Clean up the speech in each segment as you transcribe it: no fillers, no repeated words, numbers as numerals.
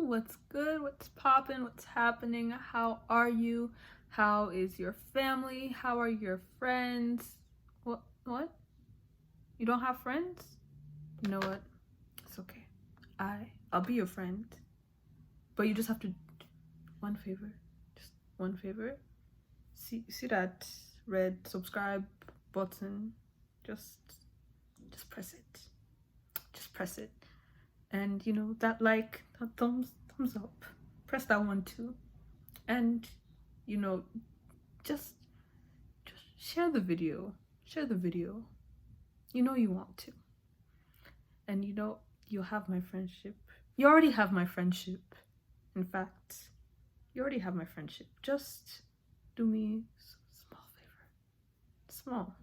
what's good, what's poppin', what's happening, how are you, how is your family, how are your friends? What? You don't have friends? You know what, it's okay, I'll be your friend, but you just have to, one favor, just one favor, see that red subscribe button, just press it, just press it. And you know, that like, that thumbs up, press that one too. And you know, just share the video, you know you want to. And you know, you'll have my friendship. You already have my friendship. In fact, you already have my friendship. Just do me a small favor. Small.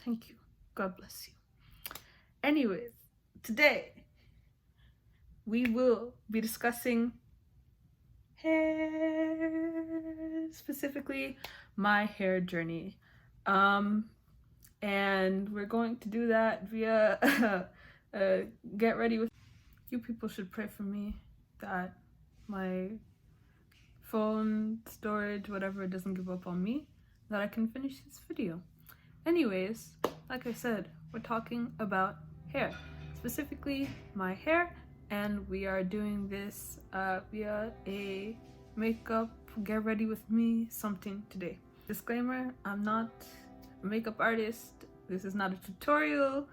Thank you. God bless you. Anyways, today we will be discussing hair, specifically my hair journey. And we're going to do that via get ready with you. People should pray for me that my phone storage, whatever, doesn't give up on me, that I can finish this video. Anyways, like I said, we're talking about hair, specifically my hair, and we are doing this via a makeup get ready with me something today. Disclaimer, I'm not a makeup artist. This is not a tutorial.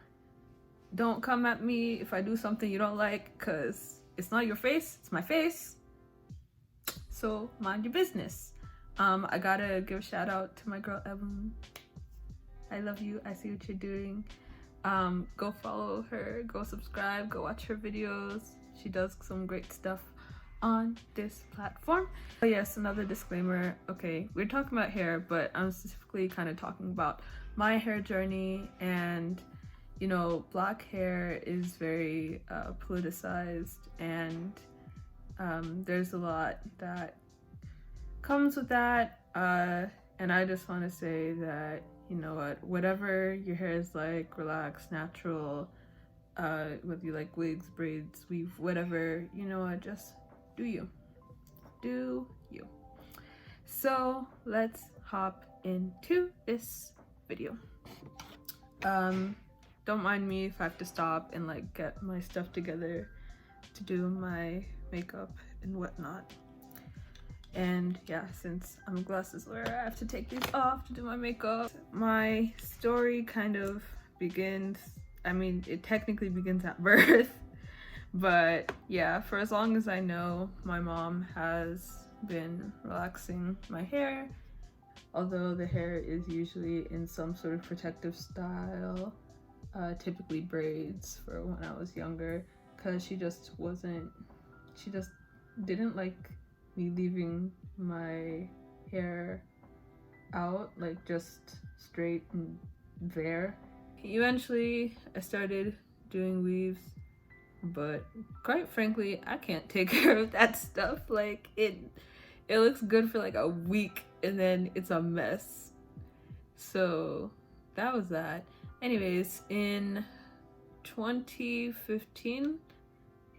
Don't come at me if I do something you don't like, because it's not your face, it's my face. So mind your business. I gotta give a shout out to my girl Evelyn. I love you, I see what you're doing. Go follow her, go subscribe, go watch her videos. She does some great stuff on this platform. But yes, another disclaimer. Okay, we're talking about hair, but I'm specifically kind of talking about my hair journey. And you know, black hair is very politicized, and there's a lot that comes with that. And I just want to say that, you know what, whatever your hair is like, relaxed, natural, whether you like wigs, braids, weave, whatever, you know what, just do you. So let's hop into this video. Don't mind me if I have to stop and like get my stuff together to do my makeup and whatnot. And yeah, since I'm a glasses wearer, I have to take these off to do my makeup. My story kind of begins, I mean, it technically begins at birth, but yeah, for as long as I know, my mom has been relaxing my hair, although the hair is usually in some sort of protective style, typically braids for when I was younger, because she just didn't like me leaving my hair out, like just straight and there. Eventually I started doing weaves, but quite frankly, I can't take care of that stuff. Like it looks good for like a week and then it's a mess. So that was that. Anyways, in 2015,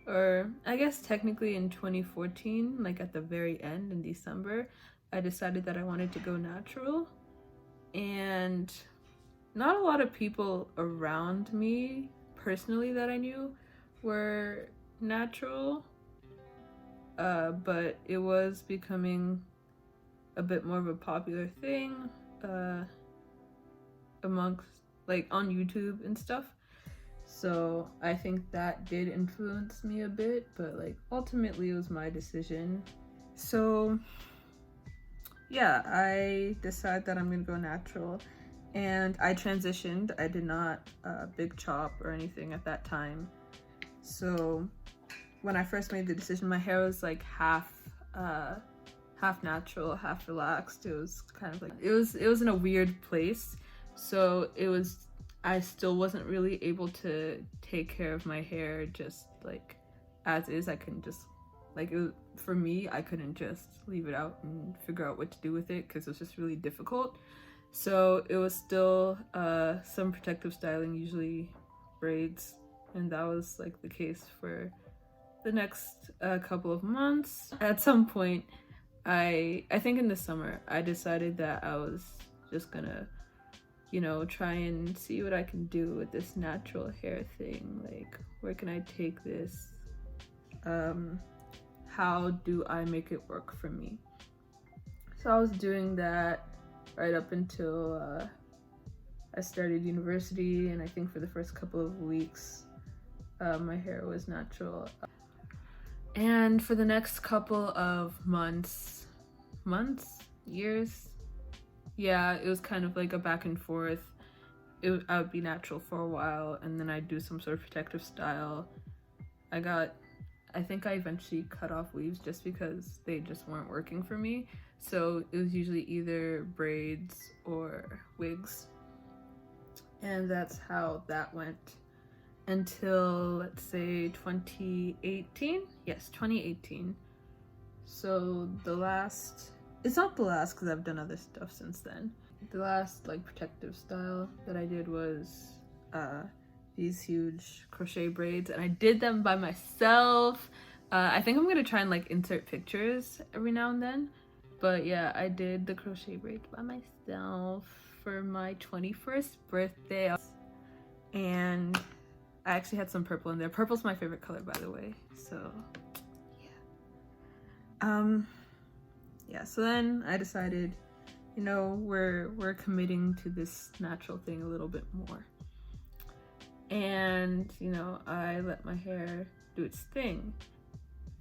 or I guess technically in 2014, like at the very end in December, I decided that I wanted to go natural. And not a lot of people around me personally that I knew were natural, but it was becoming a bit more of a popular thing amongst, like, on YouTube and stuff. So I think that did influence me a bit, but like ultimately it was my decision. So yeah, I decided that I'm gonna go natural, and I transitioned. I did not big chop or anything at that time. So when I first made the decision, my hair was like half natural, half relaxed. It was kind of like, it was in a weird place. So I still wasn't really able to take care of my hair just like as is. I couldn't just, like, for me, I couldn't just leave it out and figure out what to do with it, because it was just really difficult. So it was still some protective styling, usually braids, and that was like the case for the next couple of months. At some point, I think in the summer, I decided that I was just gonna, you know, try and see what I can do with this natural hair thing. Like, where can I take this? How do I make it work for me? So I was doing that right up until I started university, and I think for the first couple of weeks, my hair was natural. And for the next couple of months, years, yeah, it was kind of like a back and forth. I would be natural for a while, and then I'd do some sort of protective style. I think I eventually cut off weaves just because they just weren't working for me. So it was usually either braids or wigs. And that's how that went until, let's say, 2018. Yes, 2018. So it's not the last because I've done other stuff since then. The last like protective style that I did was these huge crochet braids, and I did them by myself. I think I'm gonna try and like insert pictures every now and then, but yeah, I did the crochet braids by myself for my 21st birthday, and I actually had some purple in there. Purple's my favorite color, by the way, so yeah. So then I decided, you know, we're committing to this natural thing a little bit more. And, you know, I let my hair do its thing.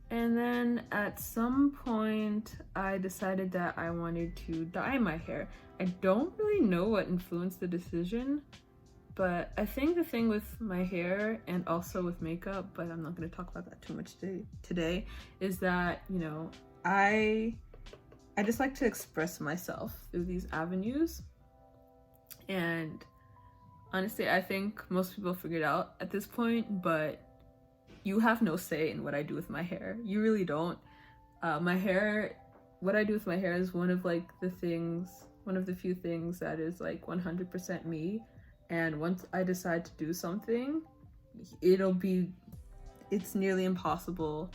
And then at some point, I decided that I wanted to dye my hair. I don't really know what influenced the decision, but I think the thing with my hair and also with makeup, but I'm not going to talk about that too much today, is that, you know, I just like to express myself through these avenues. And honestly, I think most people figured out at this point, but you have no say in what I do with my hair. You really don't. What I do with my hair is one of the few things that is like 100% me. And once I decide to do something, it's nearly impossible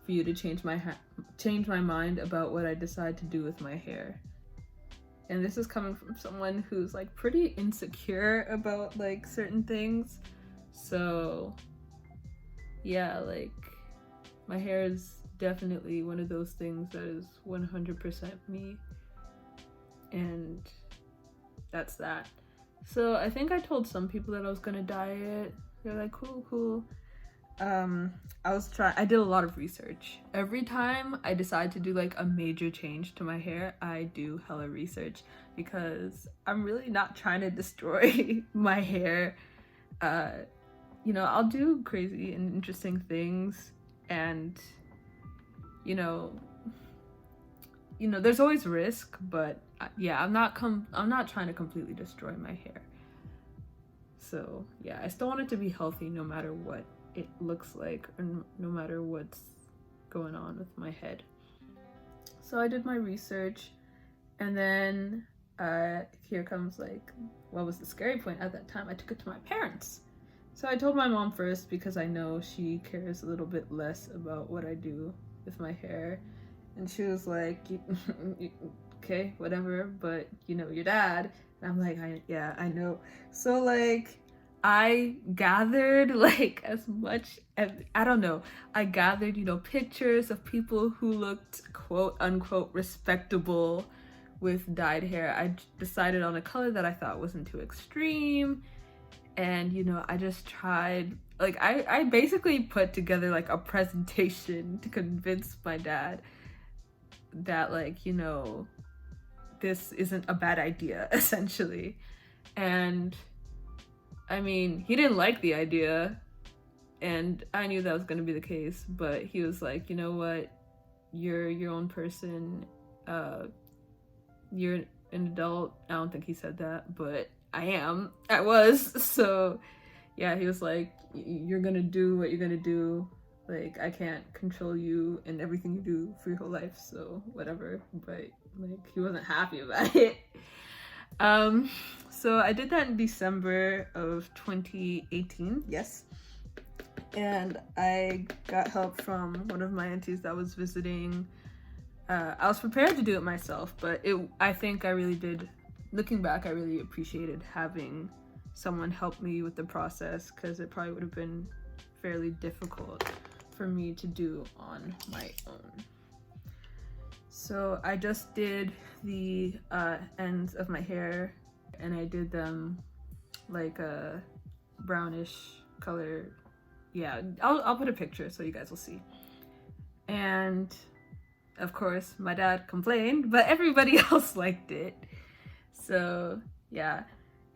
for you to change my mind about what I decide to do with my hair. And this is coming from someone who's like pretty insecure about like certain things. So yeah, like my hair is definitely one of those things that is 100% me. And that's that. So I think I told some people that I was gonna dye it. They're like, cool. I did a lot of research. Every time I decide to do like a major change to my hair, I do hella research because I'm really not trying to destroy my hair. You know, I'll do crazy and interesting things, and you know, there's always risk, but yeah, I'm not trying to completely destroy my hair. So yeah, I still want it to be healthy no matter what it looks like, or no matter what's going on with my head. So I did my research, and then here comes like, what was the scary point at that time? I took it to my parents. So I told my mom first because I know she cares a little bit less about what I do with my hair, and she was like, okay, whatever, but you know your dad. And I'm like, yeah, I know. So like, I gathered like as much as, I don't know, I gathered, you know, pictures of people who looked quote unquote respectable with dyed hair. I decided on a color that I thought wasn't too extreme, and you know, I just tried, like I basically put together like a presentation to convince my dad that, like, you know, this isn't a bad idea, essentially. And I mean, he didn't like the idea, and I knew that was going to be the case, but he was like, you know what, you're your own person, you're an adult. I don't think he said that, but I was. So yeah, he was like, you're gonna do what you're gonna do, like I can't control you and everything you do for your whole life, so whatever. But like, he wasn't happy about it. So I did that in December of 2018, yes. and I got help from one of my aunties that was visiting. I was prepared to do it myself, but I think I really did, looking back, I really appreciated having someone help me with the process, because it probably would have been fairly difficult for me to do on my own. So I just did the ends of my hair, and I did them like a brownish color. Yeah, I'll put a picture so you guys will see. And of course my dad complained, but everybody else liked it. So yeah.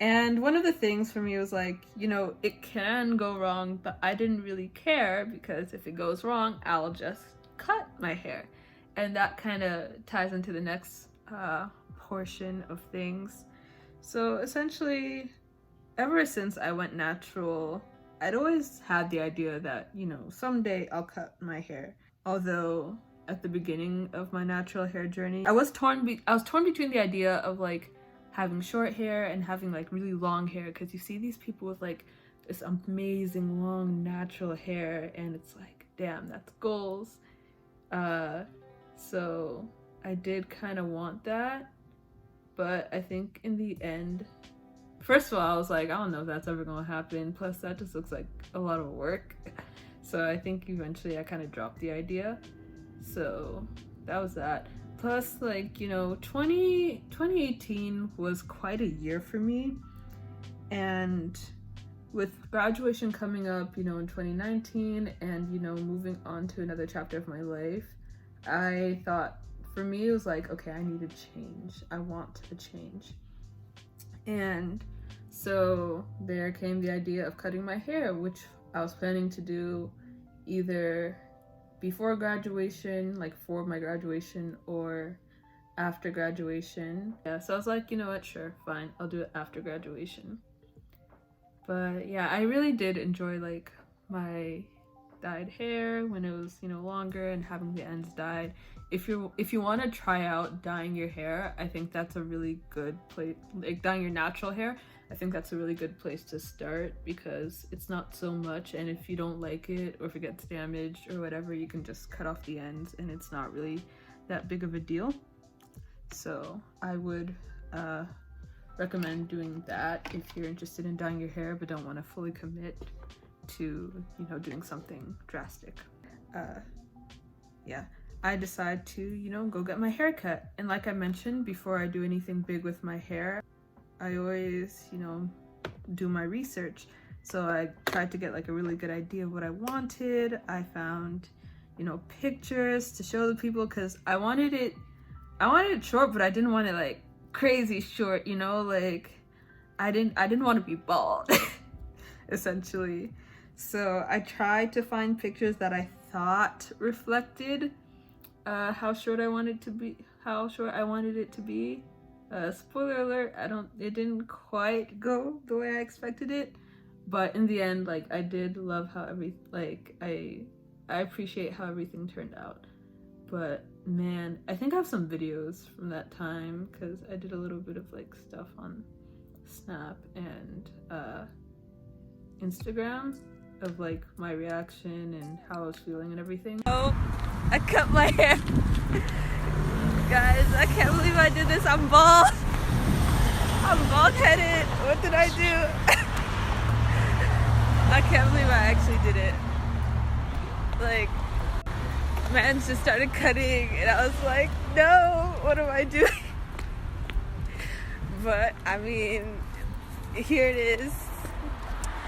And one of the things for me was like, you know, it can go wrong, but I didn't really care, because if it goes wrong, I'll just cut my hair. And that kind of ties into the next portion of things. So essentially, ever since I went natural, I'd always had the idea that, you know, someday I'll cut my hair. Although at the beginning of my natural hair journey, I was torn between the idea of like having short hair and having like really long hair, because you see these people with like this amazing long natural hair, and it's like, damn, that's goals. So I did kind of want that, but I think in the end, first of all, I was like, I don't know if that's ever gonna happen, plus that just looks like a lot of work. So I think eventually I kind of dropped the idea. So that was that. Plus, like, you know, 2018 was quite a year for me, and with graduation coming up, you know, in 2019, and, you know, moving on to another chapter of my life, I thought, for me, it was like, okay, I need a change. I want a change. And so there came the idea of cutting my hair, which I was planning to do either before graduation, like for my graduation, or after graduation. Yeah, so I was like, you know what, sure, fine, I'll do it after graduation. But yeah, I really did enjoy like my dyed hair when it was, you know, longer, and having the ends dyed. If you want to try out dyeing your hair, I think that's a really good place, like dyeing your natural hair, I think that's a really good place to start, because it's not so much, and if you don't like it, or if it gets damaged or whatever, you can just cut off the ends, and it's not really that big of a deal. So I would recommend doing that if you're interested in dyeing your hair but don't want to fully commit to, you know, doing something drastic. Yeah, I decide to, you know, go get my hair cut. And like I mentioned, before I do anything big with my hair, I always, you know, do my research. So I tried to get like a really good idea of what I wanted. I found, you know, pictures to show the people, because I wanted it short, but I didn't want it like crazy short, you know, like I didn't want to be bald essentially. So I tried to find pictures that I thought reflected how short I wanted it to be. Spoiler alert, it didn't quite go the way I expected it, but in the end, like, I did love how I appreciate how everything turned out. But man, I think I have some videos from that time, because I did a little bit of like stuff on Snap and Instagram of like my reaction and how I was feeling and everything. Oh, I cut my hair. Guys, I can't believe I did this. I'm bald. I'm bald-headed. What did I do? I can't believe I actually did it. Like, man just started cutting, and I was like, no, what am I doing? But I mean, here it is.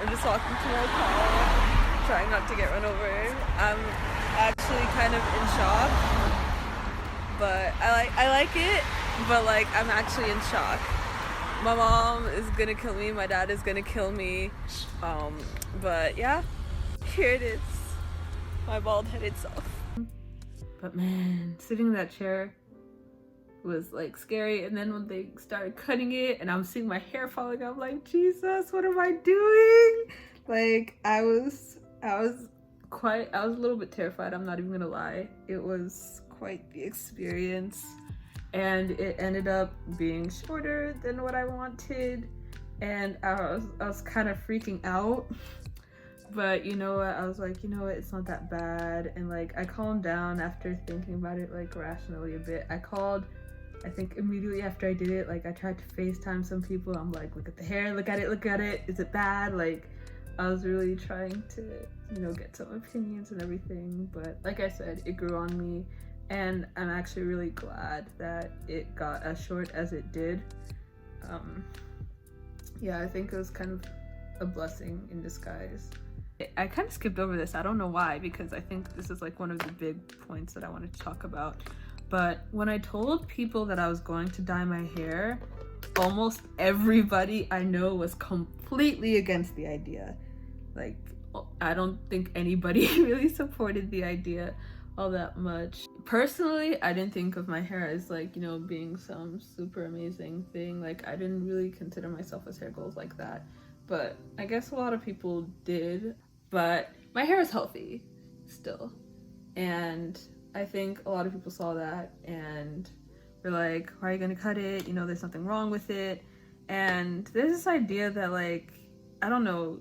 I'm just walking to my car, trying not to get run over. I'm actually kind of in shock, but I like it, but like I'm actually in shock. My mom is gonna kill me, my dad is gonna kill me, but yeah, here it is, my bald-headed self. But man, sitting in that chair was like scary, and then when they started cutting it and I'm seeing my hair falling, I'm like, Jesus, what am I doing? Like, I was a little bit terrified, I'm not even gonna lie. It was quite the experience, and it ended up being shorter than what I wanted, and I was kind of freaking out, But you know what, I was like, you know what, it's not that bad. And like I calmed down after thinking about it like rationally a bit. I called, I think immediately after I did it, like I tried to FaceTime some people. I'm like, look at the hair, look at it, is it bad? Like I was really trying to, you know, get some opinions and everything. But like I said, it grew on me, and I'm actually really glad that it got as short as it did. Yeah, I think it was kind of a blessing in disguise. I kind of skipped over this, I don't know why, because I think this is like one of the big points that I wanted to talk about. But when I told people that I was going to dye my hair, almost everybody I know was completely against the idea. Like, I don't think anybody really supported the idea all that much. Personally, I didn't think of my hair as like, you know, being some super amazing thing. Like, I didn't really consider myself as hair goals like that. But I guess a lot of people did. But my hair is healthy still. And I think a lot of people saw that and were like, why are you gonna cut it? You know, there's nothing wrong with it. And there's this idea that like, I don't know,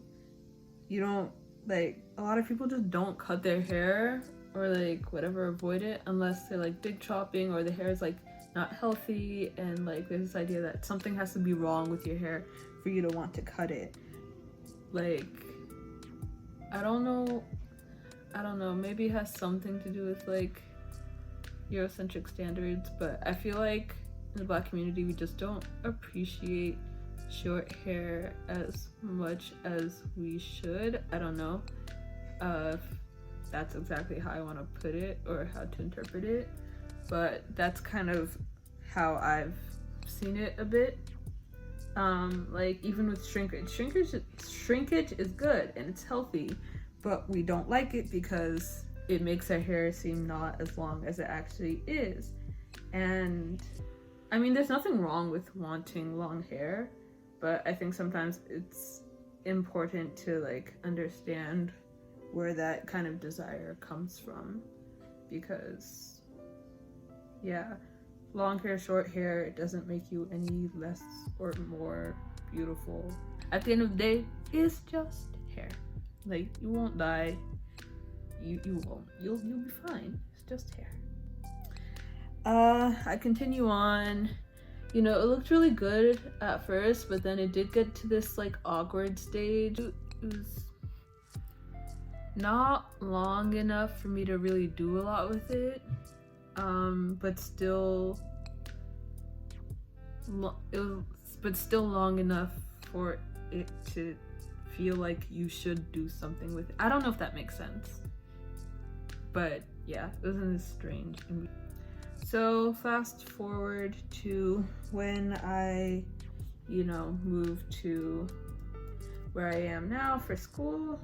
you don't, like, a lot of people just don't cut their hair or like whatever, avoid it unless they're like big chopping or the hair is like not healthy. And like there's this idea that something has to be wrong with your hair for you to want to cut it. Like, I don't know, maybe it has something to do with like Eurocentric standards, but I feel like in the Black community we just don't appreciate short hair as much as we should. I don't know if that's exactly how I want to put it or how to interpret it, but that's kind of how I've seen it a bit. Like even with shrinkage is good and it's healthy, but we don't like it because it makes our hair seem not as long as it actually is. And I mean, there's nothing wrong with wanting long hair, but I think sometimes it's important to like understand where that kind of desire comes from, because yeah, long hair, short hair, it doesn't make you any less or more beautiful. At the end of the day, it's just hair. Like, you won't die. You won't. You'll be fine. It's just hair. I continue on. You know, it looked really good at first, but then it did get to this like awkward stage. It was not long enough for me to really do a lot with it, but still long enough for it to feel like you should do something with it. I don't know if that makes sense, but yeah, it was in this strange. So fast forward to when I, you know, moved to where I am now for school.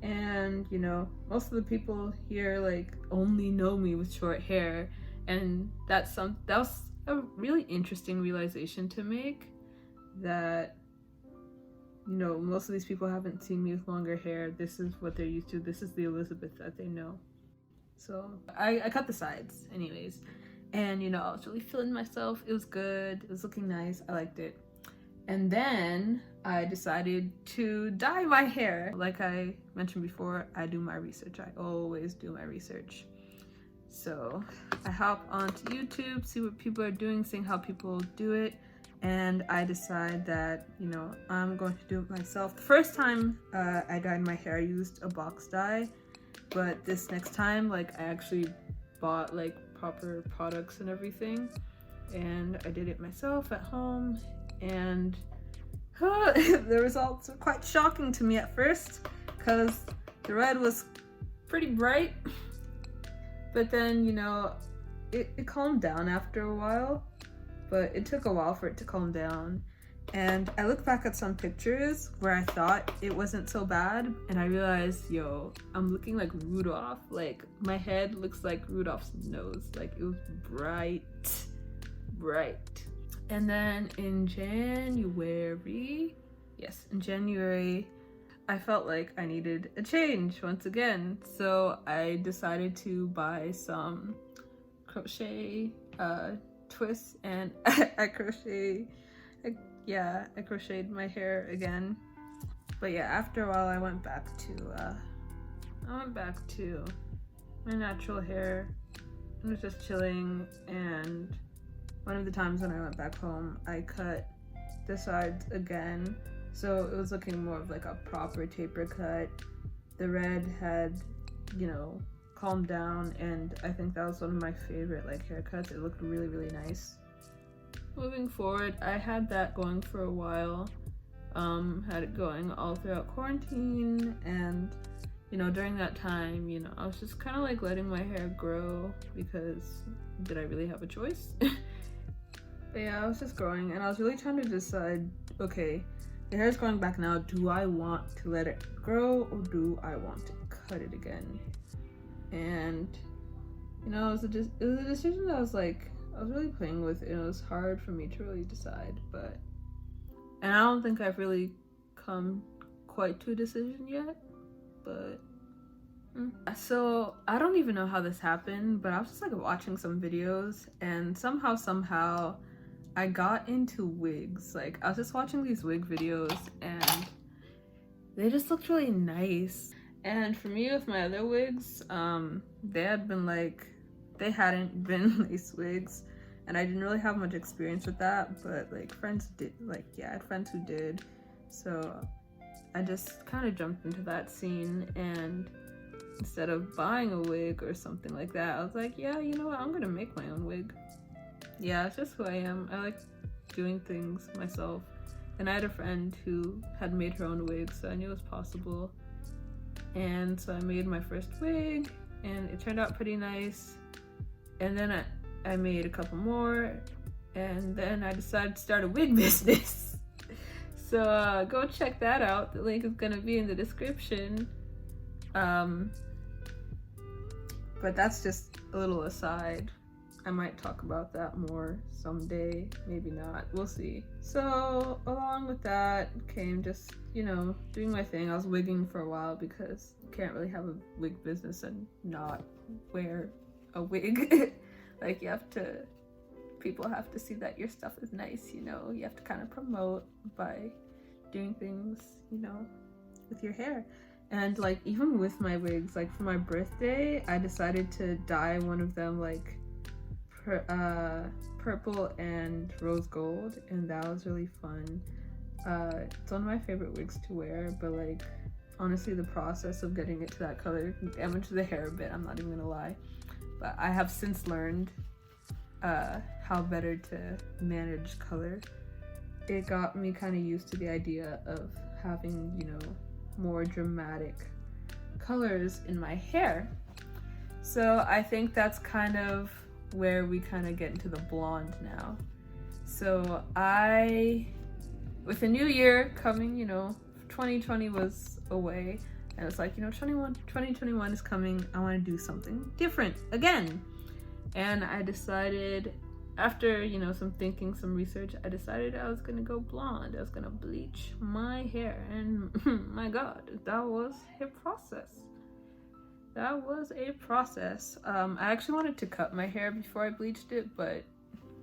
And you know, most of the people here like only know me with short hair, and that was a really interesting realization to make, that you know, most of these people haven't seen me with longer hair. This is what they're used to. This is the Elizabeth that they know. So I cut the sides anyways, and you know, I was really feeling myself. It was good, it was looking nice, I liked it. And then I decided to dye my hair. Like I mentioned before, I do my research. I always do my research. So I hop onto YouTube, see what people are doing, seeing how people do it, and I decide that, you know, I'm going to do it myself. The first time I dyed my hair, I used a box dye, but this next time, like, I actually bought like proper products and everything, and I did it myself at home. And the results were quite shocking to me at first, because the red was pretty bright, but then, you know, it calmed down after a while, but it took a while for it to calm down. And I look back at some pictures where I thought it wasn't so bad, and I realized, yo, I'm looking like Rudolph. Like, my head looks like Rudolph's nose. Like, it was bright. And then in January, I felt like I needed a change once again. So I decided to buy some crochet twists, and I crocheted my hair again. But yeah, after a while I went back to my natural hair. I was just chilling, and one of the times when I went back home, I cut the sides again, so it was looking more of like a proper taper cut. The red had, you know, calmed down, and I think that was one of my favorite like haircuts. It looked really, really nice. Moving forward, I had that going for a while. Had it going all throughout quarantine, and you know, during that time, you know, I was just kind of like letting my hair grow, because did I really have a choice? But yeah, I was just growing, and I was really trying to decide, okay, the hair's growing back now, do I want to let it grow or do I want to cut it again? And you know, it was a decision that I was really playing with, and it was hard for me to really decide, and I don't think I've really come quite to a decision yet, but so I don't even know how this happened, but I was just like watching some videos, and somehow I got into wigs. Like, I was just watching these wig videos, and they just looked really nice. And for me, with my other wigs, they hadn't been lace wigs, and I didn't really have much experience with that, but like friends did, like, yeah, I had friends who did, so I just kind of jumped into that scene, and instead of buying a wig or something like that, I was like, yeah, you know what, I'm gonna make my own wig. Yeah, it's just who I am. I like doing things myself, and I had a friend who had made her own wig, so I knew it was possible. And so I made my first wig, and it turned out pretty nice. And then I made a couple more, and then I decided to start a wig business. So go check that out. The link is gonna be in the description. But that's just a little aside. I might talk about that more someday, maybe not, we'll see. So along with that came just, you know, doing my thing. I was wigging for a while, because you can't really have a wig business and not wear a wig. Like, people have to see that your stuff is nice, you know. You have to kind of promote by doing things, you know, with your hair. And like, even with my wigs, like for my birthday, I decided to dye one of them like purple and rose gold, and that was really fun. It's one of my favorite wigs to wear, but like, honestly, the process of getting it to that color damaged the hair a bit, I'm not even gonna lie. But I have since learned how better to manage color. It got me kind of used to the idea of having, you know, more dramatic colors in my hair. So I think that's kind of where we kind of get into the blonde now. So with the new year coming, you know, 2020 was away, and it's like, you know, 2021 is coming, I want to do something different again. And I decided, after, you know, some thinking, some research, I decided I was gonna go blonde. I was gonna bleach my hair, and my god, that was a process. That was a process. I actually wanted to cut my hair before I bleached it, but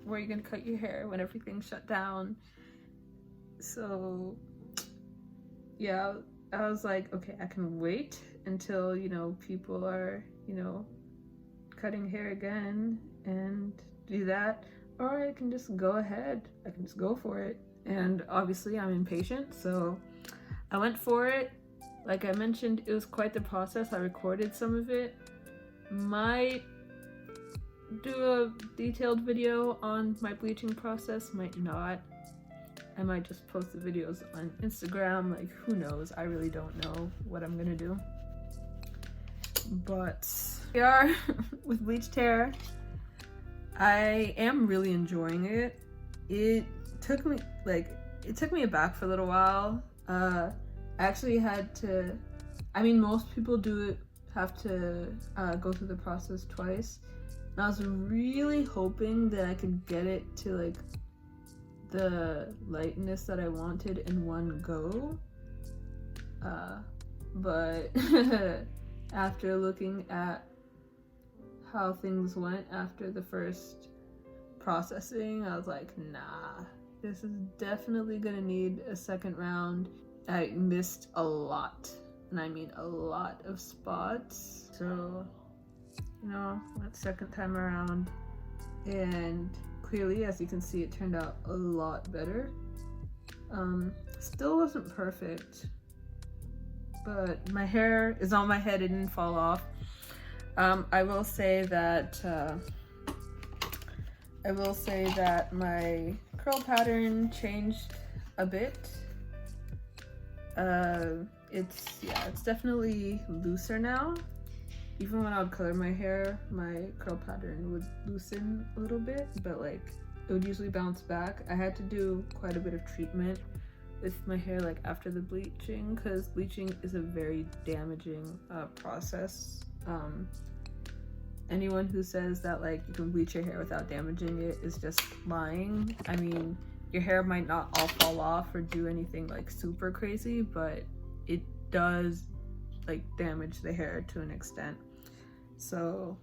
where are you gonna cut your hair when everything's shut down? So yeah, I was like, okay, I can wait until, you know, people are, you know, cutting hair again and do that, or I can just go ahead. I can just go for it. And obviously I'm impatient, so I went for it. Like I mentioned, it was quite the process. I recorded some of it. Might do a detailed video on my bleaching process, might not. I might just post the videos on Instagram, like, who knows? I really don't know what I'm gonna do. But we are with bleached hair. I am really enjoying it. It took me aback for a little while. I actually had to, I mean, most people have to go through the process twice. And I was really hoping that I could get it to like the lightness that I wanted in one go. But after looking at how things went after the first processing, I was like, nah, this is definitely gonna need a second round. I missed a lot, and I mean a lot of spots. So, you know, that second time around, and clearly, as you can see, it turned out a lot better. Still wasn't perfect, but my hair is on my head, it didn't fall off. I will say that my curl pattern changed a bit. It's definitely looser now. Even when I would color my hair, my curl pattern would loosen a little bit, but like it would usually bounce back. I had to do quite a bit of treatment with my hair like after the bleaching, because bleaching is a very damaging process. Anyone who says that like you can bleach your hair without damaging it is just lying. I mean, your hair might not all fall off or do anything like super crazy, but it does like damage the hair to an extent. So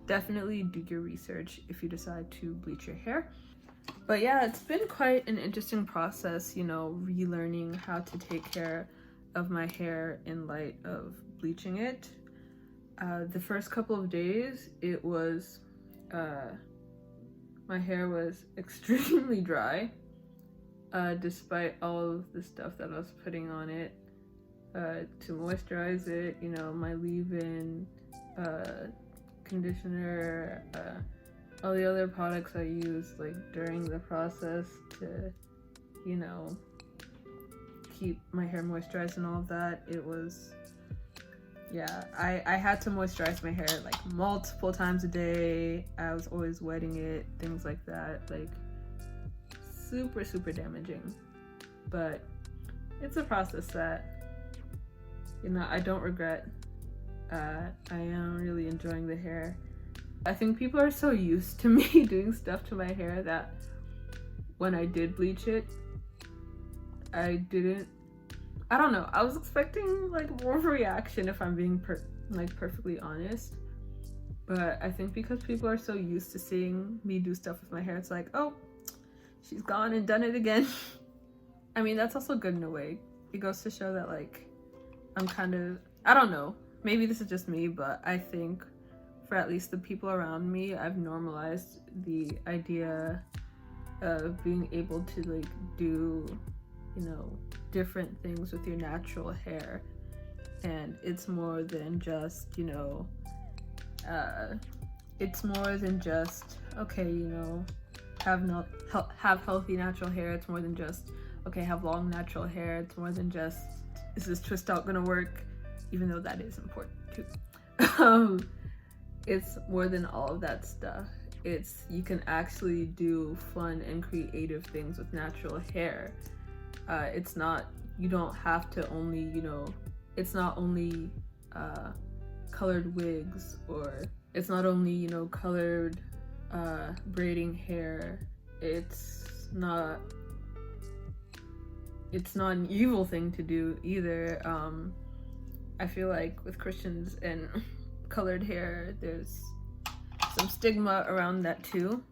definitely do your research if you decide to bleach your hair. But yeah, it's been quite an interesting process, you know, relearning how to take care of my hair in light of bleaching it. The first couple of days, it was, my hair was extremely dry, despite all of the stuff that I was putting on it to moisturize it, you know, my leave-in, conditioner, all the other products I used like during the process to, you know, keep my hair moisturized and all of that. It was, yeah, I had to moisturize my hair like multiple times a day. I was always wetting it, things like that, like super damaging. But it's a process that, you know, I don't regret. I am really enjoying the hair. I think people are so used to me doing stuff to my hair that when I did bleach it, I don't know, I was expecting like more of a reaction if I'm being perfectly honest. But I think because people are so used to seeing me do stuff with my hair, it's like, oh, she's gone and done it again. I mean, that's also good in a way. It goes to show that like, I'm kind of, I don't know, maybe this is just me, but I think for at least the people around me, I've normalized the idea of being able to like do, you know, different things with your natural hair. And it's more than just, you know, it's more than just, okay, you know, have healthy natural hair. It's more than just, okay, have long natural hair. It's more than just, is this twist out gonna work? Even though that is important too. It's more than all of that stuff. It's, you can actually do fun and creative things with natural hair. It's not, you don't have to only, you know, it's not only colored wigs, or it's not only, you know, colored braiding hair. It's not an evil thing to do either. I feel like with Christians and colored hair, there's some stigma around that too.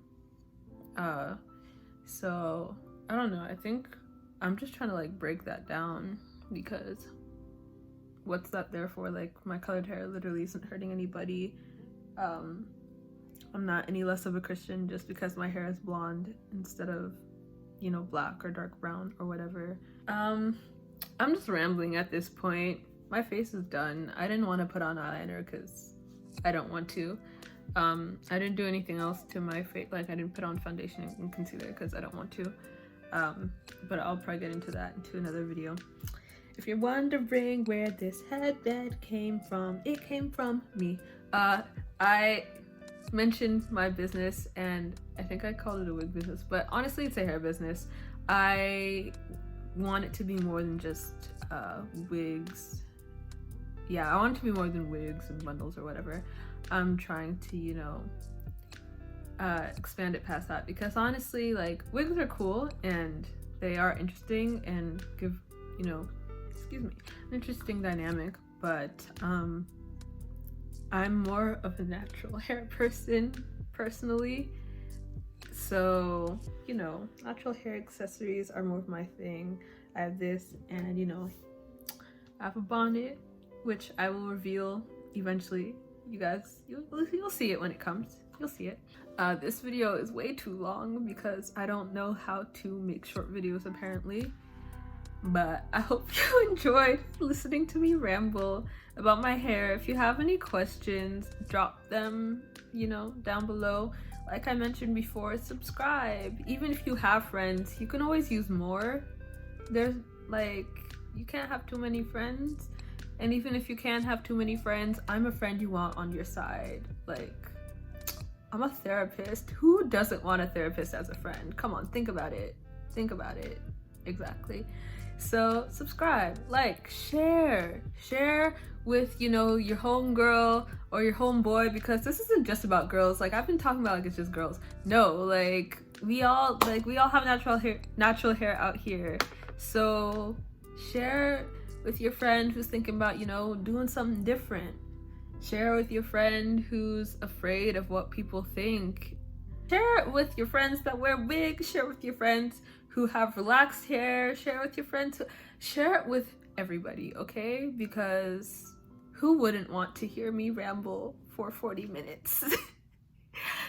So I don't know, I think I'm just trying to like break that down, because what's that there for? Like, my colored hair literally isn't hurting anybody. I'm not any less of a Christian just because my hair is blonde instead of, you know, black or dark brown or whatever. I'm just rambling at this point. My face is done. I didn't want to put on eyeliner because I don't want to. I didn't do anything else to my face. Like, I didn't put on foundation and concealer because I don't want to. But I'll probably get into that into another video. If you're wondering where this headband came from, it came from me. I mentioned my business, and I think I called it a wig business, but honestly it's a hair business. I want it to be more than just wigs. Yeah, I want it to be more than wigs and bundles or whatever. I'm trying to, you know, expand it past that, because honestly, like, wigs are cool and they are interesting and give, you know, an interesting dynamic, but I'm more of a natural hair person personally, so, you know, natural hair accessories are more of my thing. I have this, and you know, I have a bonnet, which I will reveal eventually. You guys, you'll see it when it comes. You'll see it. This video is way too long because I don't know how to make short videos apparently. But I hope you enjoyed listening to me ramble about my hair. If you have any questions, drop them, you know, down below. Like I mentioned before, subscribe. Even if you have friends, you can always use more. There's like, you can't have too many friends. And even if you can't have too many friends, I'm a friend you want on your side. Like, I'm a therapist. Who doesn't want a therapist as a friend? Come on, think about it. Think about it. Exactly. So subscribe, like, share with, you know, your homegirl or your homeboy, because this isn't just about girls. Like, I've been talking about like it's just girls. No, like we all have natural hair out here. So share with your friend who's thinking about, you know, doing something different. Share with your friend who's afraid of what people think. Share it with your friends that wear wigs. Share with your friends who have relaxed hair. Share with your friends. Share it with everybody, okay? Because who wouldn't want to hear me ramble for 40 minutes?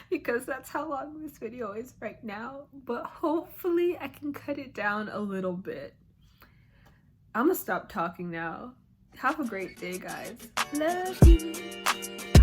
Because that's how long this video is right now. But hopefully I can cut it down a little bit. I'm gonna stop talking now. Have a great day, guys. Love you.